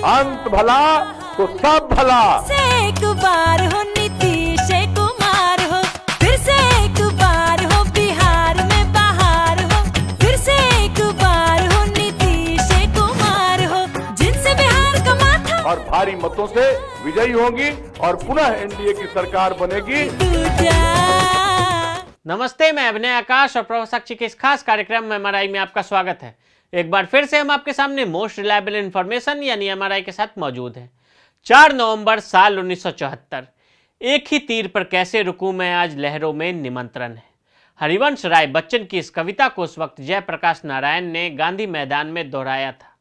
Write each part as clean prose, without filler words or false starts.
अंत भला तो सब भला। से एक बार हो नीतीश कुमार हो, फिर से एक बार हो बिहार में बहार हो, फिर से एक बार हो नीतीश कुमार हो, जिनसे बिहार का माथा और भारी मतों से विजयी होंगी और पुनः एनडीए की सरकार बनेगी। नमस्ते, मैं अभिनय आकाश और प्रभा साक्षी के इस खास कार्यक्रम में एमआरआई में आपका स्वागत है। एक बार फिर से हम आपके सामने मोस्ट रिलायबल इंफॉर्मेशन यानी एमआरआई के साथ मौजूद हैं। 4 नवंबर साल 1974, एक ही तीर पर कैसे रुकूं मैं आज लहरों में निमंत्रण है। हरिवंश राय बच्चन की इस कविता को उस वक्त जयप्रकाश नारायण ने गांधी मैदान में दोहराया था।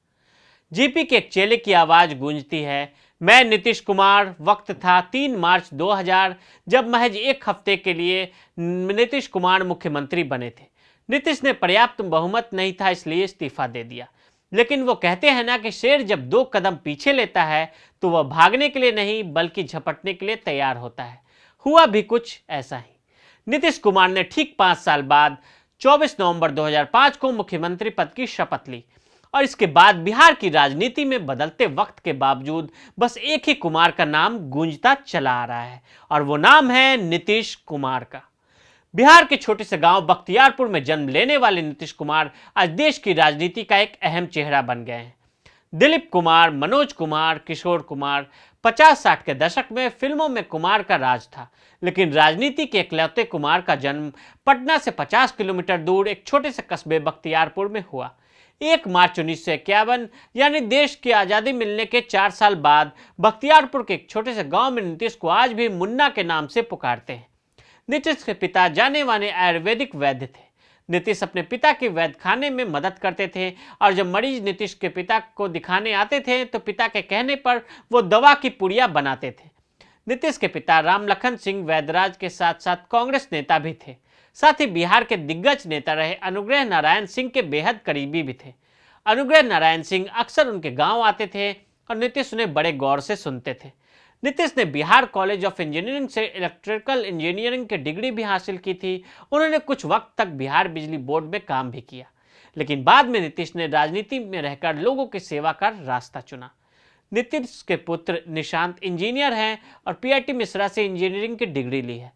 जीपी के एक चेले की आवाज गूंजती है, मैं नीतीश कुमार। वक्त था 3 मार्च 2000, जब महज एक हफ्ते के लिए नीतीश कुमार मुख्यमंत्री बने थे। नीतीश ने पर्याप्त बहुमत नहीं था, इसलिए इस्तीफा दे दिया। लेकिन वो कहते हैं ना कि शेर जब 2 कदम पीछे लेता है तो वह भागने के लिए नहीं बल्कि झपटने के लिए तैयार होता है। हुआ भी कुछ ऐसा ही। नीतीश कुमार ने ठीक 5 साल बाद 24 नवंबर 2005 को मुख्यमंत्री पद की शपथ ली और इसके बाद बिहार की राजनीति में बदलते वक्त के बावजूद बस एक ही कुमार का नाम गूंजता चला आ रहा है और वो नाम है नीतीश कुमार का। बिहार के छोटे से गांव बख्तियारपुर में जन्म लेने वाले नीतीश कुमार आज देश की राजनीति का एक अहम चेहरा बन गए हैं। दिलीप कुमार, मनोज कुमार, किशोर कुमार, 50-60 के दशक में फिल्मों में कुमार का राज था, लेकिन राजनीति के इकलौते कुमार का जन्म पटना से 50 किलोमीटर दूर एक छोटे से कस्बे बख्तियारपुर में हुआ। 1 मार्च 1951 यानी देश की आज़ादी मिलने के 4 साल बाद बख्तियारपुर के एक छोटे से गांव में नीतीश को आज भी मुन्ना के नाम से पुकारते हैं। नीतीश के पिता जाने माने आयुर्वेदिक वैद्य थे। नीतीश अपने पिता के वैद्य खाने में मदद करते थे और जब मरीज नीतीश के पिता को दिखाने आते थे तो पिता के कहने पर वो दवा की पुड़िया बनाते थे। नीतीश के पिता रामलखन सिंह वैद्यराज के साथ साथ कांग्रेस नेता भी थे। साथ ही बिहार के दिग्गज नेता रहे अनुग्रह नारायण सिंह के बेहद करीबी भी थे। अनुग्रह नारायण सिंह अक्सर उनके गांव आते थे और नीतीश उन्हें बड़े गौर से सुनते थे। नीतीश ने बिहार कॉलेज ऑफ इंजीनियरिंग से इलेक्ट्रिकल इंजीनियरिंग की डिग्री भी हासिल की थी। उन्होंने कुछ वक्त तक बिहार बिजली बोर्ड में काम भी किया, लेकिन बाद में नीतीश ने राजनीति में रहकर लोगों की सेवा का रास्ता चुना। नीतीश के पुत्र निशांत इंजीनियर हैं और पीआईटी मिश्रा से इंजीनियरिंग की डिग्री ली है।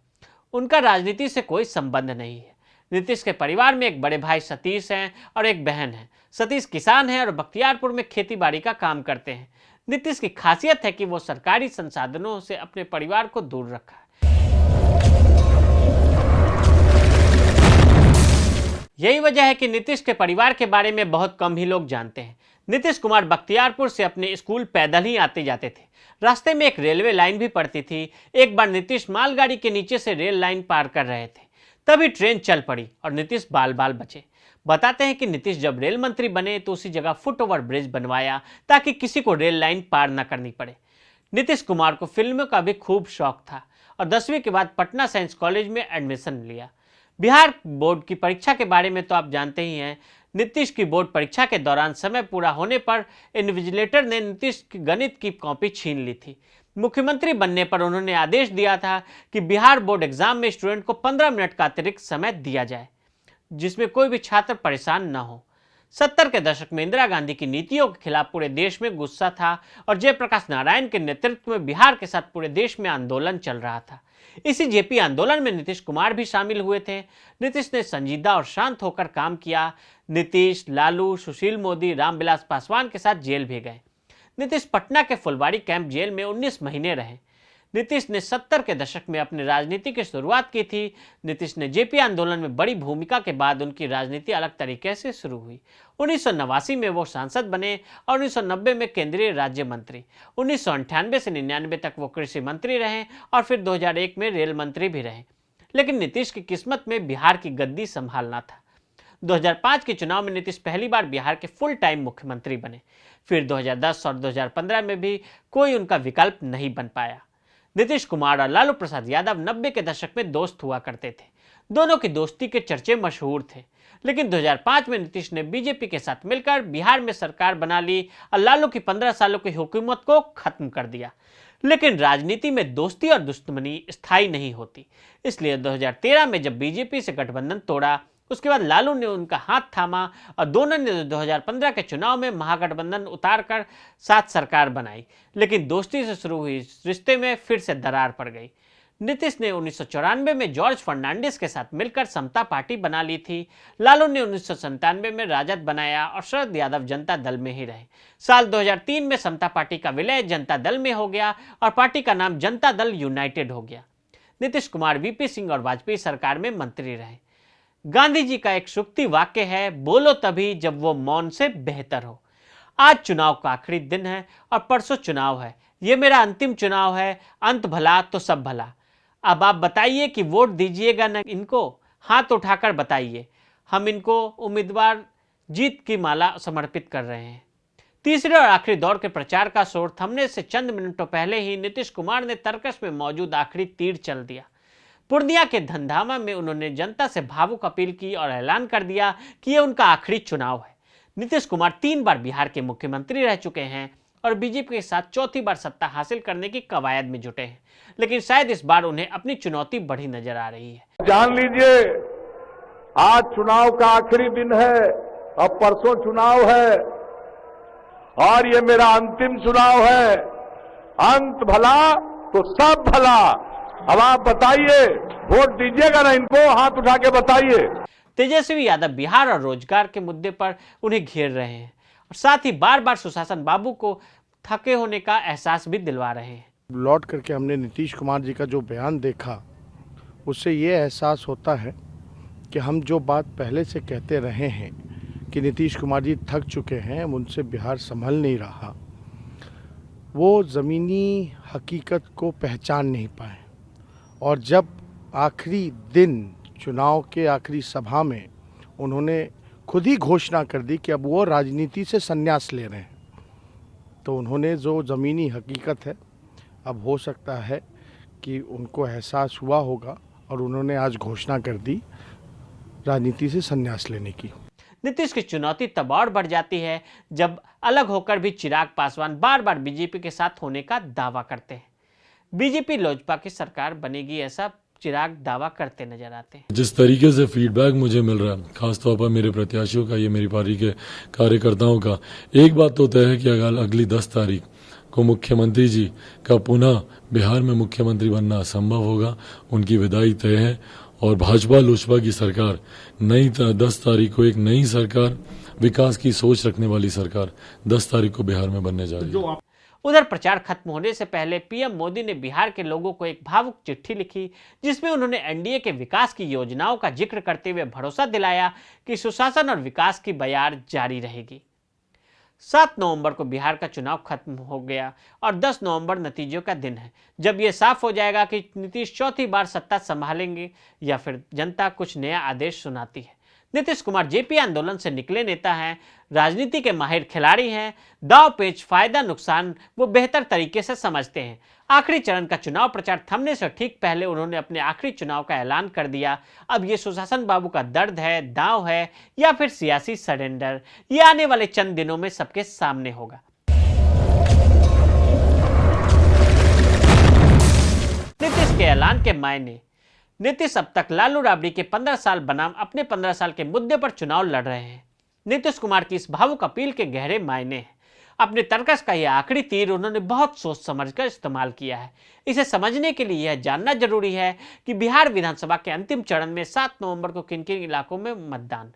उनका राजनीति से कोई संबंध नहीं है। नीतीश के परिवार में एक बड़े भाई सतीश हैं और एक बहन है। सतीश किसान हैं और बख्तियारपुर में खेती बाड़ी का काम करते हैं। नीतीश की खासियत है कि वो सरकारी संसाधनों से अपने परिवार को दूर रखा है। यही वजह है कि नीतीश के परिवार के बारे में बहुत कम ही लोग जानते हैं। नीतीश कुमार बख्तियारपुर से अपने स्कूल पैदल ही आते जाते थे। रास्ते में एक रेलवे लाइन भी पड़ती थी। एक बार नीतीश मालगाड़ी के नीचे से रेल लाइन पार कर रहे थे, तभी ट्रेन चल पड़ी और नीतीश बाल बाल बचे। बताते हैं कि नीतीश जब रेल मंत्री बने तो उसी जगह फुट ओवर ब्रिज बनवाया ताकि किसी को रेल लाइन पार न करनी पड़े। नीतीश कुमार को फिल्मों का भी खूब शौक था और 10वीं के बाद पटना साइंस कॉलेज में एडमिशन लिया। बिहार बोर्ड की परीक्षा के बारे में तो आप जानते ही हैं। नीतीश की बोर्ड परीक्षा के दौरान समय पूरा होने पर इन्विजिलेटर ने नीतीश की गणित की कॉपी छीन ली थी। मुख्यमंत्री बनने पर उन्होंने आदेश दिया था कि बिहार बोर्ड एग्जाम में स्टूडेंट को 15 मिनट का अतिरिक्त समय दिया जाए, जिसमें कोई भी छात्र परेशान न हो। 70 के दशक में इंदिरा गांधी की नीतियों के खिलाफ पूरे देश में गुस्सा था और जयप्रकाश नारायण के नेतृत्व में बिहार के साथ पूरे देश में आंदोलन चल रहा था। इसी जेपी आंदोलन में नीतीश कुमार भी शामिल हुए थे। नीतीश ने संजीदा और शांत होकर काम किया। नीतीश, लालू, सुशील मोदी, रामविलास पासवान के साथ जेल भी गए। नीतीश पटना के फुलवाड़ी कैंप जेल में 19 महीने रहे। नीतीश ने 70 के दशक में अपनी राजनीति की शुरुआत की थी। नीतीश ने जेपी आंदोलन में बड़ी भूमिका के बाद उनकी राजनीति अलग तरीके से शुरू हुई। 1989 में वो सांसद बने और 1990 में केंद्रीय राज्य मंत्री। 1998 से 99 तक वो कृषि मंत्री रहे और फिर 2001 में रेल मंत्री भी रहे। लेकिन नीतीश की किस्मत में बिहार की गद्दी संभालना था। 2005 के चुनाव में नीतीश पहली बार बिहार के फुल टाइम मुख्यमंत्री बने। फिर 2010 और 2015 में भी कोई उनका विकल्प नहीं बन पाया। नीतीश कुमार और लालू प्रसाद यादव 90 के दशक में दोस्त हुआ करते थे। दोनों की दोस्ती के चर्चे मशहूर थे, लेकिन 2005 में नीतीश ने बीजेपी के साथ मिलकर बिहार में सरकार बना ली और लालू की 15 सालों की हुकूमत को खत्म कर दिया। लेकिन राजनीति में दोस्ती और दुश्मनी स्थायी नहीं होती, इसलिए 2013 में जब बीजेपी से गठबंधन तोड़ा उसके बाद लालू ने उनका हाथ थामा और दोनों ने 2015 के चुनाव में महागठबंधन उतारकर साथ सरकार बनाई, लेकिन दोस्ती से शुरू हुई इस रिश्ते में फिर से दरार पड़ गई। नीतीश ने 1994 में जॉर्ज फर्नांडिस के साथ मिलकर समता पार्टी बना ली थी। लालू ने 1997 में राजद बनाया और शरद यादव जनता दल में ही रहे। साल 2003 में समता पार्टी का विलय जनता दल में हो गया और पार्टी का नाम जनता दल यूनाइटेड हो गया। नीतीश कुमार वीपी सिंह और वाजपेयी सरकार में मंत्री रहे। गांधी जी का एक सूक्ति वाक्य है, बोलो तभी जब वो मौन से बेहतर हो। आज चुनाव का आखिरी दिन है और परसों चुनाव है। ये मेरा अंतिम चुनाव है, अंत भला तो सब भला। अब आप बताइए कि वोट दीजिएगा ना इनको? हाथ उठाकर बताइए। हम इनको उम्मीदवार जीत की माला समर्पित कर रहे हैं। तीसरे और आखिरी दौर के प्रचार का शोर थमने से चंद मिनटों पहले ही नीतीश कुमार ने तर्कस में मौजूद आखिरी तीर चल दिया। पूर्णिया के धंधामा में उन्होंने जनता से भावुक अपील की और ऐलान कर दिया कि यह उनका आखिरी चुनाव है। नीतीश कुमार 3 बार बिहार के मुख्यमंत्री रह चुके हैं और बीजेपी के साथ चौथी बार सत्ता हासिल करने की कवायद में जुटे हैं, लेकिन शायद इस बार उन्हें अपनी चुनौती बढ़ी नजर आ रही है। जान लीजिए, आज चुनाव का आखिरी दिन है, अब परसों चुनाव है और ये मेरा अंतिम चुनाव है। अंत भला तो सब भला। अब आप बताइए, वोट दीजिएगा ना इनको? हाथ उठा के बताइए। तेजस्वी यादव बिहार और रोजगार के मुद्दे पर उन्हें घेर रहे हैं और साथ ही बार बार सुशासन बाबू को थके होने का एहसास भी दिलवा रहे हैं। लौट करके हमने नीतीश कुमार जी का जो बयान देखा, उससे ये एहसास होता है कि हम जो बात पहले से कहते रहे हैं कि नीतीश कुमार जी थक चुके हैं, उनसे बिहार संभल नहीं रहा, वो ज़मीनी हकीकत को पहचान नहीं पाए। और जब आखिरी दिन चुनाव के आखिरी सभा में उन्होंने खुद ही घोषणा कर दी कि अब वो राजनीति से संन्यास ले रहे हैं, तो उन्होंने जो ज़मीनी हकीकत है, अब हो सकता है कि उनको एहसास हुआ होगा और उन्होंने आज घोषणा कर दी राजनीति से संन्यास लेने की। नीतीश की चुनौती तब और बढ़ जाती है जब अलग होकर भी चिराग पासवान बार बार बीजेपी के साथ होने का दावा करते हैं। बीजेपी लोजपा की सरकार बनेगी ऐसा चिराग दावा करते नजर आते हैं। जिस तरीके से फीडबैक मुझे मिल रहा है, खासतौर पर मेरे प्रत्याशियों का, ये मेरी पार्टी के कार्यकर्ताओं का, एक बात तो तय है कि अगर अगली 10 तारीख को मुख्यमंत्री जी का पुनः बिहार में मुख्यमंत्री बनना असंभव होगा। उनकी विदाई तय है और भाजपा लोजपा की सरकार 10 तारीख को एक नई सरकार, विकास की सोच रखने वाली सरकार 10 तारीख को बिहार में बनने जा रही है। उधर प्रचार खत्म होने से पहले पीएम मोदी ने बिहार के लोगों को एक भावुक चिट्ठी लिखी, जिसमें उन्होंने एनडीए के विकास की योजनाओं का जिक्र करते हुए भरोसा दिलाया कि सुशासन और विकास की बयार जारी रहेगी। 7 नवंबर को बिहार का चुनाव खत्म हो गया और 10 नवंबर नतीजों का दिन है, जब यह साफ हो जाएगा कि नीतीश चौथी बार सत्ता संभालेंगे या फिर जनता कुछ नया आदेश सुनाती है। नीतीश कुमार जेपी आंदोलन से निकले नेता हैं, राजनीति के माहिर खिलाड़ी हैं, दाव पेच फायदा नुकसान वो बेहतर तरीके से समझते हैं। आखिरी चरण का चुनाव प्रचार थमने से ठीक पहले उन्होंने अपने आखिरी चुनाव का ऐलान कर दिया। अब ये सुशासन बाबू का दर्द है, दांव है या फिर सियासी सरेंडर, ये आने वाले चंद दिनों में सबके सामने होगा। नीतीश के ऐलान के मायने। नीतीश अब तक लालू राबड़ी के 15 साल बनाम अपने 15 साल के मुद्दे पर चुनाव लड़ रहे हैं। नीतीश कुमार की इस भावुक अपील के गहरे मायने हैं। अपने तर्कस का यह आखिरी तीर उन्होंने बहुत सोच समझकर इस्तेमाल किया है। इसे समझने के लिए यह जानना जरूरी है कि बिहार विधानसभा के अंतिम चरण में 7 नवंबर को किन किन इलाकों में मतदान।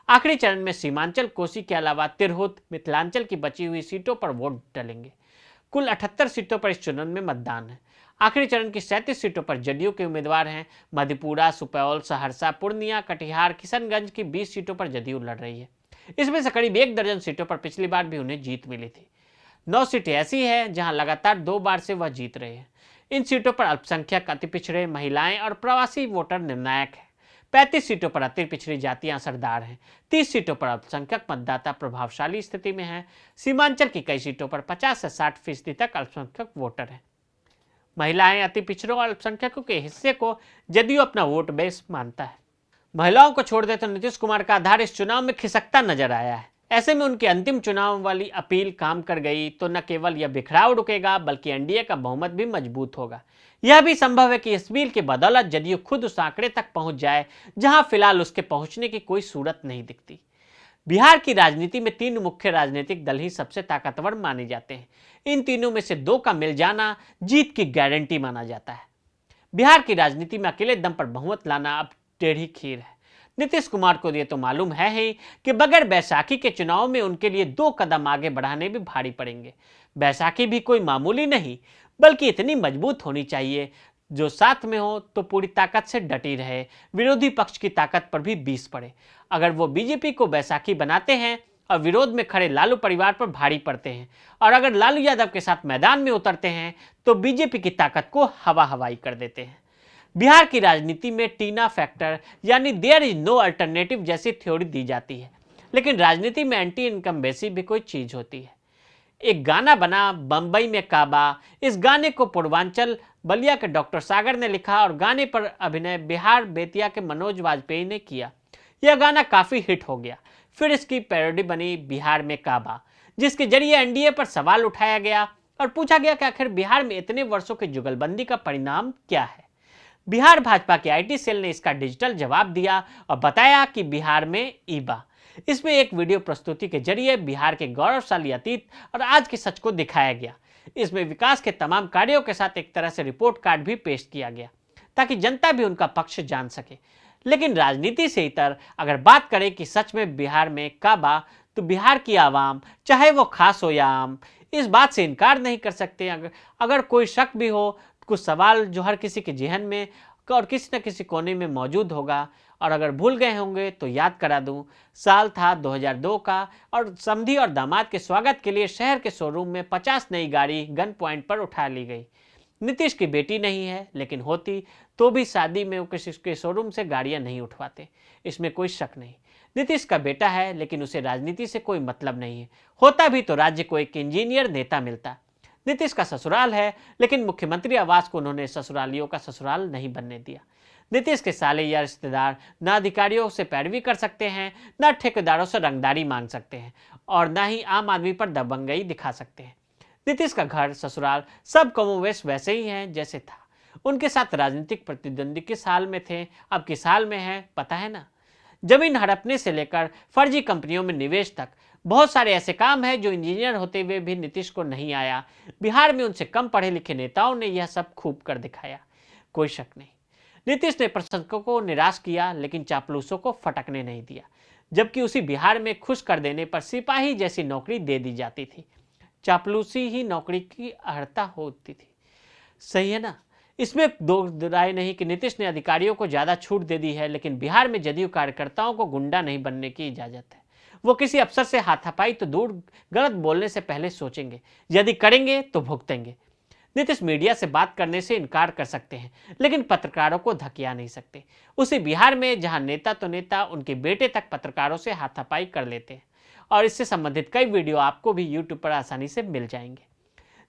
आखिरी चरण में सीमांचल, कोसी के अलावा तिरहुत, मिथिलांचल की बची हुई सीटों पर वोट डलेंगे। कुल 78 सीटों पर इस चुनाव में मतदान है। आखिरी चरण की 37 सीटों पर जदयू के उम्मीदवार हैं। मधेपुरा, सुपौल, सहरसा, पूर्णिया, कटिहार, किशनगंज की 20 सीटों पर जदयू लड़ रही है। इसमें से करीब 1 दर्जन सीटों पर पिछली बार भी उन्हें जीत मिली थी। 9 सीटें ऐसी हैं जहां लगातार 2 बार से वह जीत रहे हैं। इन सीटों पर अल्पसंख्यक, अति पिछड़े, महिलाएं और प्रवासी वोटर निर्णायक हैं। 35 सीटों पर अति पिछड़ी जातियां असरदार हैं। 30 सीटों पर अल्पसंख्यक मतदाता प्रभावशाली स्थिति में हैं। सीमांचल की कई सीटों पर 50 से 60% तक अल्पसंख्यक वोटर हैं। महिलाएं, अति पिछड़ों और अल्पसंख्यकों के हिस्से को जदयू अपना वोट बेस मानता है। महिलाओं को छोड़ दे तो नीतीश कुमार का आधार इस चुनाव में खिसकता नजर आया है। ऐसे में उनके अंतिम चुनाव वाली अपील काम कर गई तो न केवल यह बिखराव रुकेगा बल्कि एनडीए का बहुमत भी मजबूत होगा। यह भी संभव है कि इस अपील की बदौलत जदयू खुद उस आंकड़े तक पहुंच जाए जहां फिलहाल उसके पहुंचने की कोई सूरत नहीं दिखती। बिहार की राजनीति में 3 मुख्य राजनीतिक दल ही सबसे ताकतवर माने जाते हैं। इन तीनों में से 2 का मिल जाना जीत की गारंटी माना जाता है। बिहार की राजनीति में अकेले दम पर बहुमत लाना अब टेढ़ी खीर है। नीतीश कुमार को ये तो मालूम है ही कि बगैर बैसाखी के चुनाव में उनके लिए 2 कदम आगे बढ़ाने भी भारी पड़ेंगे। बैसाखी भी कोई मामूली नहीं बल्कि इतनी मजबूत होनी चाहिए जो साथ में हो तो पूरी ताकत से डटी रहे, विरोधी पक्ष की ताकत पर भी बीस पड़े। अगर वो बीजेपी को बैसाखी बनाते हैं और विरोध में खड़े लालू परिवार पर भारी पड़ते हैं और अगर लालू यादव के साथ मैदान में उतरते हैं तो बीजेपी की ताकत को हवा हवाई कर देते हैं। बिहार की राजनीति में टीना फैक्टर यानी देयर इज नो अल्टरनेटिव जैसी थ्योरी दी जाती है, लेकिन राजनीति में एंटी इनकम्बेंसी भी कोई चीज होती है। एक गाना बना बंबई में काबा, इस गाने को पूर्वांचल बलिया के डॉक्टर सागर ने लिखा और गाने पर अभिनय बिहार बेतिया के मनोज वाजपेयी ने किया। यह गाना काफी हिट हो गया। फिर इसकी पैरोडी बनी बिहार में काबा, जिसके जरिए एनडीए पर सवाल उठाया गया और पूछा गया कि आखिर बिहार में इतने वर्षों की जुगलबंदी का परिणाम क्या है। बिहार भाजपा के आईटी सेल ने इसका डिजिटल जवाब दिया और बताया कि बिहार में ईबा। इसमें एक वीडियो प्रस्तुति के जरिए बिहार के गौरवशाली अतीत और आज के सच को दिखाया गया। इसमें विकास के तमाम कार्यों के साथ एक तरह से रिपोर्ट कार्ड भी पेश किया गया ताकि जनता भी उनका पक्ष जान सके। लेकिन राजनीति से इतर अगर बात करें कि सच में बिहार में काबा, तो बिहार की आवाम चाहे वो खास हो या आम इस बात से इनकार नहीं कर सकते। अगर कोई शक भी हो, कुछ सवाल जो हर किसी के जहन में और किसी न किसी कोने में मौजूद होगा, और अगर भूल गए होंगे तो याद करा दूं, साल था 2002 का और समधी और दामाद के स्वागत के लिए शहर के शोरूम में 50 नई गाड़ी गन पॉइंट पर उठा ली गई। नीतीश की बेटी नहीं है, लेकिन होती तो भी शादी में वो किसी के शोरूम से गाड़ियां नहीं उठवाते, इसमें कोई शक नहीं। नीतीश का बेटा है, लेकिन उसे राजनीति से कोई मतलब नहीं है। होता भी तो राज्य को एक इंजीनियर नेता मिलता। नीतीश का ससुराल है, लेकिन मुख्यमंत्री आवास को उन्होंने ससुरालियों का ससुराल नहीं बनने दिया। नीतीश के साले या रिश्तेदार न अधिकारियों से पैरवी कर सकते हैं, न ठेकेदारों से रंगदारी मांग सकते हैं और न ही आम आदमी पर दबंगई दिखा सकते हैं। नीतीश का घर ससुराल सब कमोवेश वैसे ही हैं जैसे था। उनके साथ राजनीतिक प्रतिद्वंदी किस हाल में थे, अब किस हाल में है, पता है ना। जमीन हड़पने से लेकर फर्जी कंपनियों में निवेश तक बहुत सारे ऐसे काम हैं जो इंजीनियर होते हुए भी नीतीश को नहीं आया। बिहार में उनसे कम पढ़े लिखे नेताओं ने यह सब खूब कर दिखाया, कोई शक नहीं। नीतीश ने प्रशंसकों को निराश किया, लेकिन चापलूसों को फटकने नहीं दिया। जबकि उसी बिहार में खुश कर देने पर सिपाही जैसी नौकरी दे दी जाती थी। चापलूसी ही नौकरी की अर्हता होती थी, सही है ना। इसमें दो राय नहीं कि नीतीश ने अधिकारियों को ज्यादा छूट दे दी है, लेकिन बिहार में जदयू कार्यकर्ताओं को गुंडा नहीं बनने की इजाजत है। वो किसी अफसर से हाथापाई तो दूर, गलत बोलने से पहले सोचेंगे, यदि करेंगे तो भुगतेंगे। नीतीश मीडिया से बात करने से इनकार कर सकते हैं, लेकिन पत्रकारों को धकिया नहीं सकते। उसी बिहार में जहां नेता तो नेता उनके बेटे तक पत्रकारों से हाथापाई कर लेते हैं, और इससे संबंधित कई वीडियो आपको भी यूट्यूब पर आसानी से मिल जाएंगे।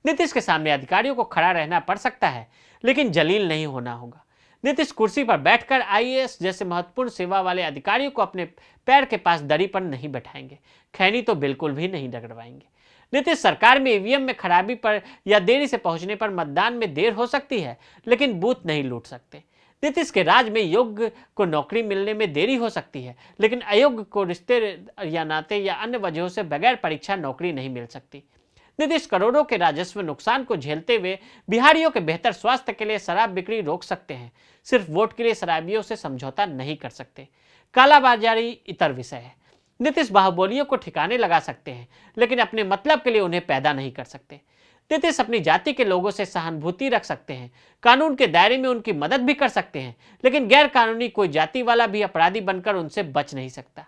नीतीश के सामने अधिकारियों को खड़ा रहना पड़ सकता है, लेकिन जलील नहीं होना होगा। नीतीश कुर्सी पर बैठकर आईएएस जैसे महत्वपूर्ण सेवा वाले अधिकारियों को अपने पैर के पास दरी पर नहीं बैठाएंगे, खैनी तो बिल्कुल भी नहीं रगड़वाएंगे। नीतीश सरकार में ईवीएम में खराबी पर या देरी से पहुंचने पर मतदान में देर हो सकती है, लेकिन बूथ नहीं लूट सकते। नीतीश के राज में योग्य को नौकरी मिलने में देरी हो सकती है, लेकिन अयोग्य को रिश्ते या नाते या अन्य वजहों से बगैर परीक्षा नौकरी नहीं मिल सकती। नीतीश करोड़ों के राजस्व नुकसान को झेलते हुए बिहारियों के बेहतर स्वास्थ्य के लिए शराब बिक्री रोक सकते हैं, सिर्फ वोट के लिए शराबियों से समझौता नहीं कर सकते। कालाबाजारी इतर विषय है। नीतीश बाहुबलियों को ठिकाने लगा सकते हैं, लेकिन अपने मतलब के लिए उन्हें पैदा नहीं कर सकते। नीतीश अपनी जाति के लोगों से सहानुभूति रख सकते हैं, कानून के दायरे में उनकी मदद भी कर सकते हैं, लेकिन गैर कानूनी कोई जाति वाला भी अपराधी बनकर उनसे बच नहीं सकता।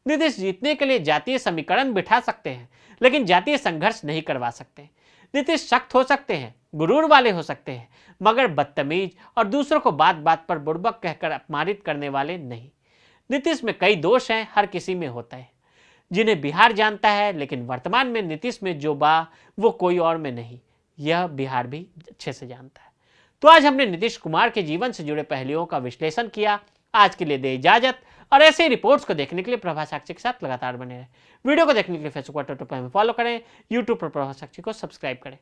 नीतीश जीतने के लिए जातीय समीकरण बिठा सकते हैं, लेकिन जातीय संघर्ष नहीं करवा सकते। नीतीश सख्त हो सकते हैं, गुरूर वाले हो सकते हैं, मगर बदतमीज और दूसरों को बात बात पर बुड़बक कहकर अपमानित करने वाले नहीं। नीतीश में कई दोष हैं, हर किसी में होता है, जिन्हें बिहार जानता है, लेकिन वर्तमान में नीतीश में जो बा वो कोई और में नहीं, यह बिहार भी अच्छे से जानता है। तो आज हमने नीतीश कुमार के जीवन से जुड़े पहलुओं का विश्लेषण किया आज के लिए दे इजाजत और ऐसे ही रिपोर्ट्स को देखने के लिए प्रभा साक्षी के साथ लगातार बने रहें। वीडियो को देखने के लिए फेसबुक और ट्विटर पर हमें फॉलो करें, यूट्यूब पर प्रभा साक्षी को सब्सक्राइब करें।